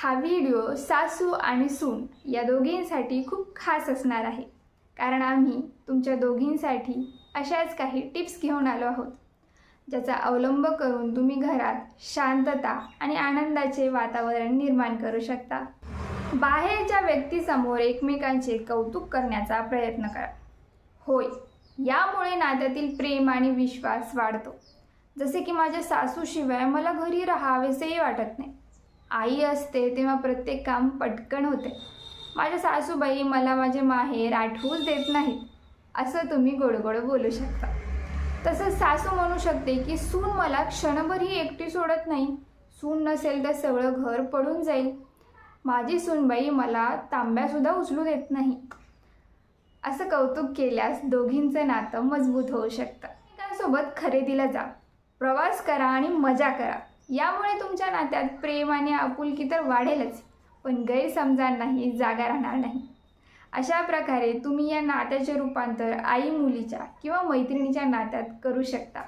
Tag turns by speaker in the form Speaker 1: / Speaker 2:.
Speaker 1: हा व्हिडिओ सासू आणि सून या दोघींसाठी खूप खास असणार आहे, कारण आम्ही तुमच्या दोघींसाठी अशाच काही टिप्स घेऊन आलो आहोत, ज्याचा अवलंब करून तुम्ही घरात शांतता आणि आनंदाचे वातावरण निर्माण करू शकता. बाहेरच्या व्यक्तीसमोर एकमेकांचे कौतुक करण्याचा प्रयत्न करा. होय, यामुळे नात्यातील प्रेम आणि विश्वास वाढतो. जसे की माझ्या सासूशिवाय मला घरी राहावेसेही वाटत नाही. आई असते तेव्हा प्रत्येक काम पटकन होते. माझ्या सासूबाई मला माझे माहेर आठवूच देत नाहीत, असं तुम्ही गोडगोड बोलू शकता. तसंच सासू म्हणू शकते की सून मला क्षणभरही एकटी सोडत नाही. सून नसेल तर सगळं घर पडून जाईल. माझी सूनबाई मला तांब्यासुद्धा उचलू देत नाही. असं कौतुक केल्यास दोघींचं नातं मजबूत होऊ शकतं. एकमेकांसोबत खरेदीला जा, प्रवास करा आणि मजा करा. यामुळे तुमच्या नात्यात प्रेम आणि आपुलकी तर वाढेलच, पण गैरसमजांनाही जागा राहणार नाही. अशा प्रकारे तुम्ही या नात्याचे रूपांतर आई मुलीच्या किंवा मैत्रिणीच्या नात्यात करू शकता.